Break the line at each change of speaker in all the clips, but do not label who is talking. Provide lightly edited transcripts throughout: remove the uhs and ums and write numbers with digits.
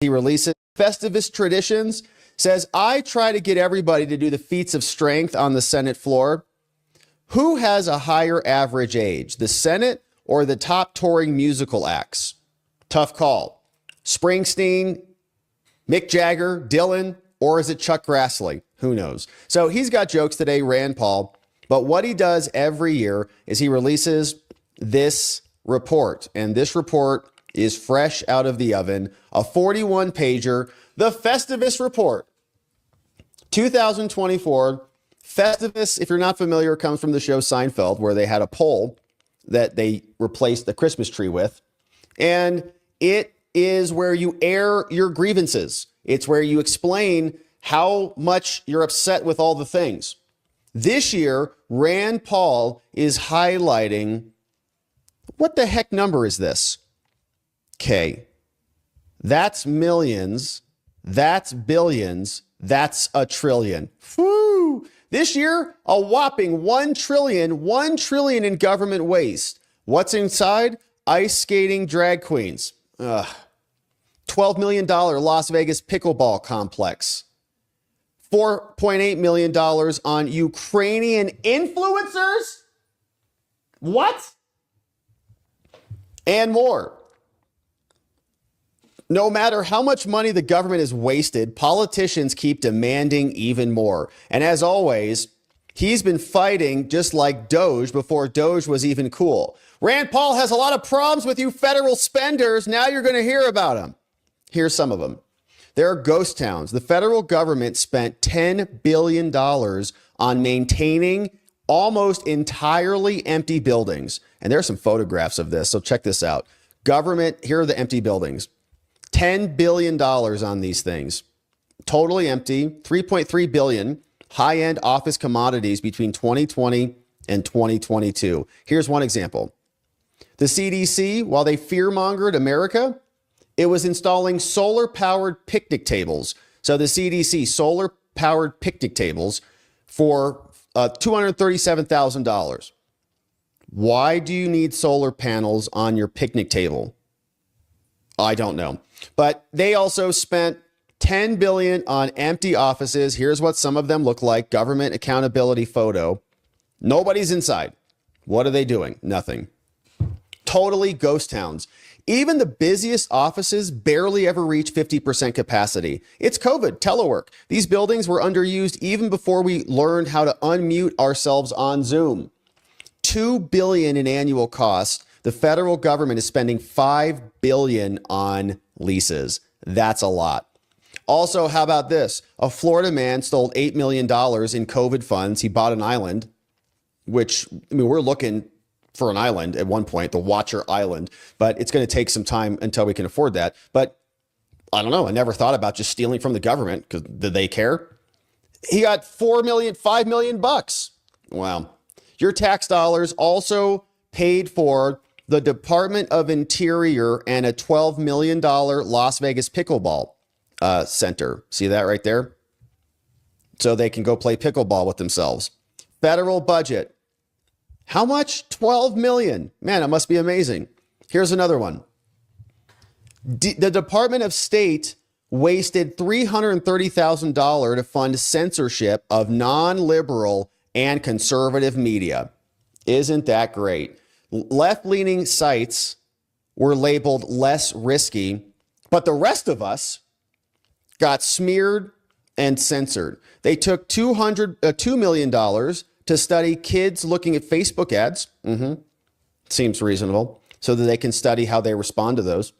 he releases Festivus Traditions, says, I try to get everybody to do the feats of strength on the Senate floor. Who has a higher average age, the Senate or the top touring musical acts? Tough call. Springsteen, Mick Jagger, Dylan, or is it Chuck Grassley? Who knows? So he's got jokes today, Rand Paul. But what he does every year is he releases this report. And this report is fresh out of the oven, a 41-pager, the Festivus Report. 2024, Festivus, if you're not familiar, comes from the show Seinfeld, where they had a pole that they replaced the Christmas tree with. And it is where you air your grievances. It's where you explain how much you're upset with all the things. This year, Rand Paul is highlighting, what the heck number is this? Okay, that's millions, that's billions, that's a trillion. Whew. This year, a whopping 1 trillion in government waste. What's inside? Ice skating drag queens. $12 million Las Vegas pickleball complex. $4.8 million on Ukrainian influencers. What? And more. No matter how much money the government has wasted, politicians keep demanding even more. And as always, he's been fighting just like Doge before Doge was even cool. Rand Paul has a lot of problems with you federal spenders. Now you're going to hear about them. Here's some of them. There are ghost towns. The federal government spent $10 billion on maintaining almost entirely empty buildings. And there are some photographs of this, so check this out. Government, here are the empty buildings. $10 billion on these things. Totally empty. $3.3 billion high-end office commodities between 2020 and 2022. Here's one example. The CDC, while they fear-mongered America, it was installing solar-powered picnic tables. So the CDC, solar-powered picnic tables for $237,000. Why do you need solar panels on your picnic table? I don't know. But they also spent $10 billion on empty offices. Here's what some of them look like. Government accountability photo. Nobody's inside. What are they doing? Nothing. Totally ghost towns. Even the busiest offices barely ever reach 50% capacity. It's COVID, telework. These buildings were underused even before we learned how to unmute ourselves on Zoom. $2 billion in annual costs. The federal government is spending $5 billion on leases. That's a lot. Also, how about this? A Florida man stole $8 million in COVID funds. He bought an island, which, I mean, we're looking for an island at one point, the Watcher Island, but it's going to take some time until we can afford that. But I don't know. I never thought about just stealing from the government because did they care? He got $5 million bucks. Wow. Your tax dollars also paid for the Department of Interior and a $12 million Las Vegas pickleball center. See that right there? So they can go play pickleball with themselves. Federal budget. How much? $12 million. Man, it must be amazing. Here's another one. The Department of State wasted $330,000 to fund censorship of non-liberal and conservative media. Isn't that great? Left-leaning sites were labeled less risky, but the rest of us got smeared and censored. They took $2 million to study kids looking at Facebook ads. Seems reasonable. So that they can study how they respond to those.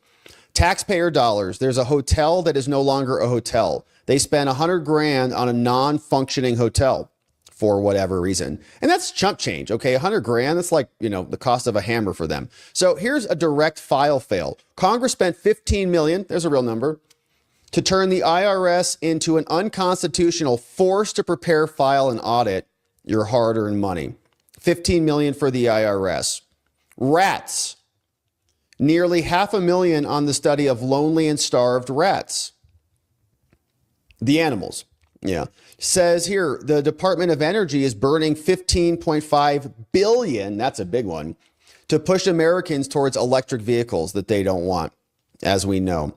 Taxpayer dollars. There's a hotel that is no longer a hotel. They spent $100,000 on a non-functioning hotel for whatever reason. And that's chump change. Okay, $100,000, that's like, the cost of a hammer for them. So here's a direct file fail. Congress spent $15 million, there's a real number, to turn the IRS into an unconstitutional force to prepare, file, and audit your hard-earned money. $15 million for the IRS. Rats. Nearly $500,000 on the study of lonely and starved rats. The animals. Yeah. Says here, the Department of Energy is burning $15.5 billion, that's a big one, to push Americans towards electric vehicles that they don't want, as we know.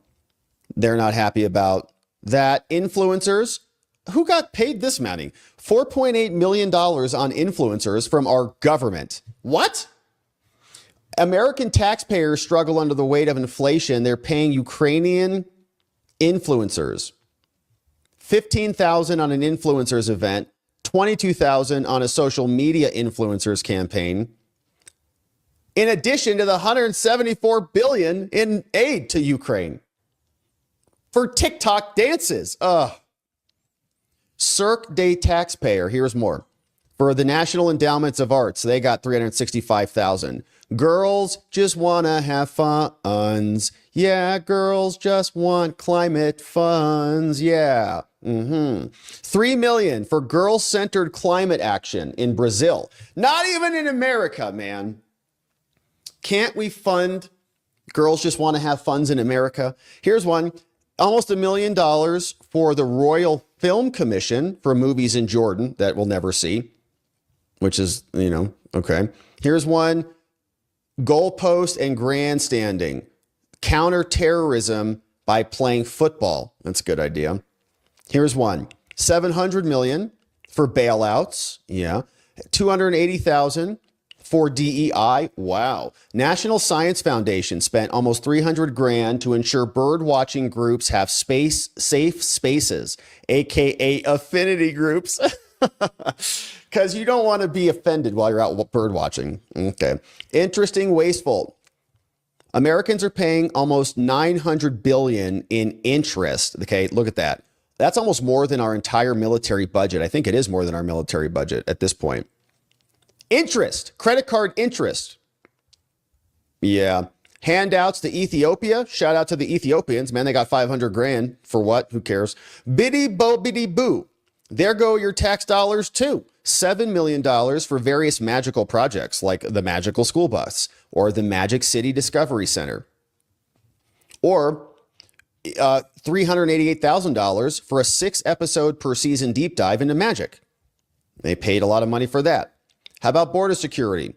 They're not happy about that. Influencers, who got paid this money? $4.8 million on influencers from our government. What? American taxpayers struggle under the weight of inflation. They're paying Ukrainian influencers $15,000 on an influencers event, $22,000 on a social media influencers campaign, in addition to the $174 billion in aid to Ukraine for TikTok dances. Cirque Day taxpayer, here's more. For the National Endowments of Arts, they got $365,000. Girls just want to have funds. Yeah, girls just want climate funds. Yeah. $3 million for girl-centered climate action in Brazil. Not even in America, man. Can't we fund girls just want to have funds in America? Here's one. Almost $1 million for the Royal Film Commission for movies in Jordan that we'll never see, which is, okay. Here's one. Goalpost and grandstanding. Counterterrorism by playing football. That's a good idea. Here's one. $700 million for bailouts. Yeah. $280,000 for DEI. Wow. National Science Foundation spent almost $300,000 to ensure bird watching groups have safe spaces, aka affinity groups. Because you don't want to be offended while you're out bird watching. Okay. Interesting, wasteful. Americans are paying almost $900 billion in interest. Okay, look at that. That's almost more than our entire military budget. I think it is more than our military budget at this point. Interest, credit card interest. Yeah. Handouts to Ethiopia. Shout out to the Ethiopians. Man, they got $500,000 for what? Who cares? Biddy bo biddy boo. There go your tax dollars too. $7 million for various magical projects like the Magical School Bus or the Magic City Discovery Center. Or $388,000 for a 6-episode per season deep dive into magic. They paid a lot of money for that. How about border security?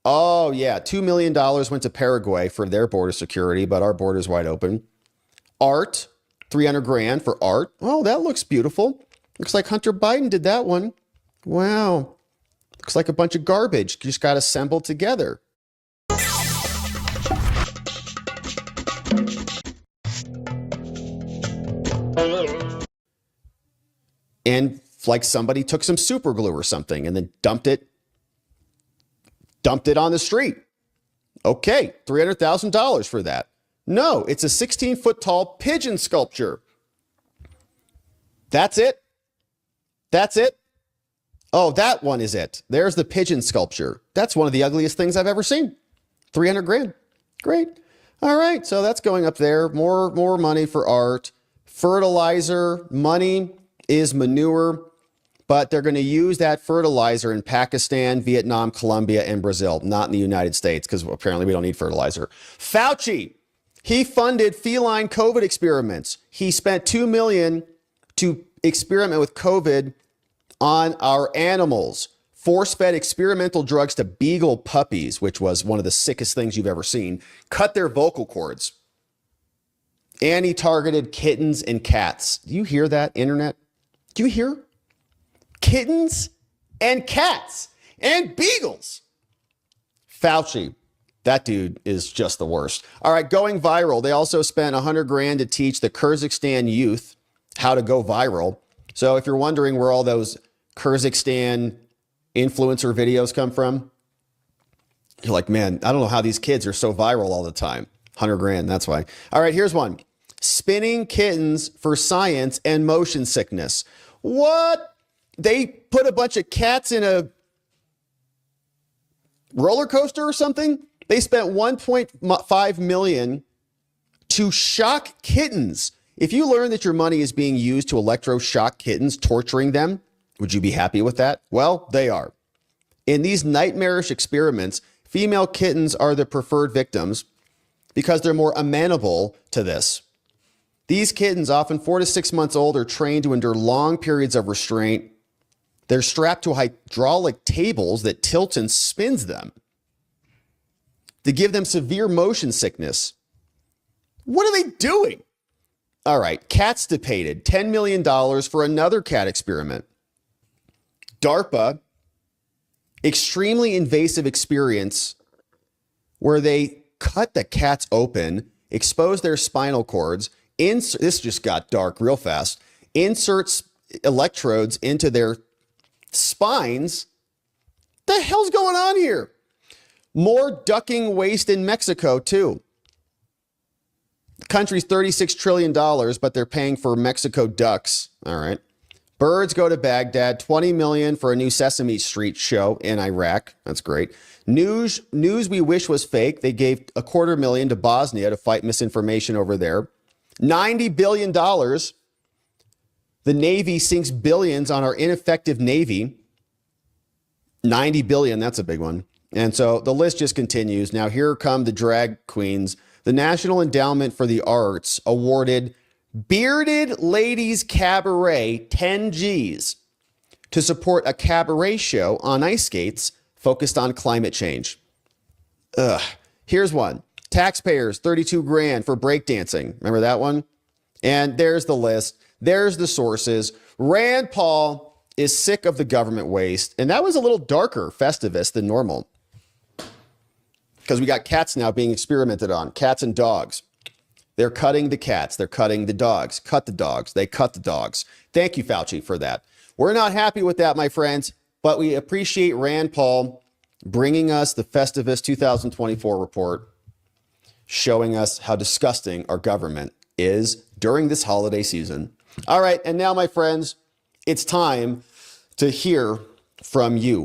Oh, yeah. $2 million went to Paraguay for their border security, but our border's wide open. Art, $300,000 for art. Oh, that looks beautiful. Looks like Hunter Biden did that one. Wow. Looks like a bunch of garbage just got assembled together. And like somebody took some super glue or something and then dumped it on the street. Okay, $300,000 for that. No, it's a 16-foot tall pigeon sculpture. That's it. That's it. Oh, that one is it. There's the pigeon sculpture. That's one of the ugliest things I've ever seen. $300,000. Great. All right. So that's going up there. More money for art. Fertilizer. Money is manure, but they're going to use that fertilizer in Pakistan, Vietnam, Colombia, and Brazil, not in the United States, because apparently we don't need fertilizer. Fauci. He funded feline COVID experiments. He spent $2 million to experiment with COVID on our animals, force-fed experimental drugs to beagle puppies, which was one of the sickest things you've ever seen, cut their vocal cords. And he targeted kittens and cats. Do you hear that, internet? Do you hear? Kittens and cats and beagles. Fauci, that dude is just the worst. All right, going viral. They also spent $100,000 to teach the Kyrgyzstan youth how to go viral. So if you're wondering where all those Kyrgyzstan influencer videos come from, you're like, man, I don't know how these kids are so viral all the time. $100,000, that's why. All right, here's one. Spinning kittens for science and motion sickness. What? They put a bunch of cats in a roller coaster or something? They spent $1.5 million to shock kittens. If you learn that your money is being used to electroshock kittens, torturing them, would you be happy with that? Well, they are. In these nightmarish experiments, female kittens are the preferred victims because they're more amenable to this. These kittens, often 4 to 6 months old, are trained to endure long periods of restraint. They're strapped to hydraulic tables that tilt and spins them to give them severe motion sickness. What are they doing? All right. Catstipated $10 million for another cat experiment. DARPA, extremely invasive experience where they cut the cats open, expose their spinal cords. This just got dark real fast. Inserts electrodes into their spines. The hell's going on here? More ducking waste in Mexico, too. The country's $36 trillion, but they're paying for Mexico ducks. All right. Birds go to Baghdad, $20 million for a new Sesame Street show in Iraq. That's great. News we wish was fake. They gave $250,000 to Bosnia to fight misinformation over there. $90 billion. The Navy sinks billions on our ineffective Navy. 90 billion, that's a big one. And so the list just continues. Now here come the drag queens. The National Endowment for the Arts awarded Bearded Ladies Cabaret 10 G's to support a cabaret show on ice skates focused on climate change. Here's one. Taxpayers, 32 grand for breakdancing. Remember that one? And there's the list. There's the sources. Rand Paul is sick of the government waste. And that was a little darker Festivus than normal, because we got cats now being experimented on. Cats and dogs. They're cutting the cats. They're cutting the dogs. Cut the dogs. They cut the dogs. Thank you, Fauci, for that. We're not happy with that, my friends, but we appreciate Rand Paul bringing us the Festivus 2024 report, showing us how disgusting our government is during this holiday season. All right, and now, my friends, it's time to hear from you.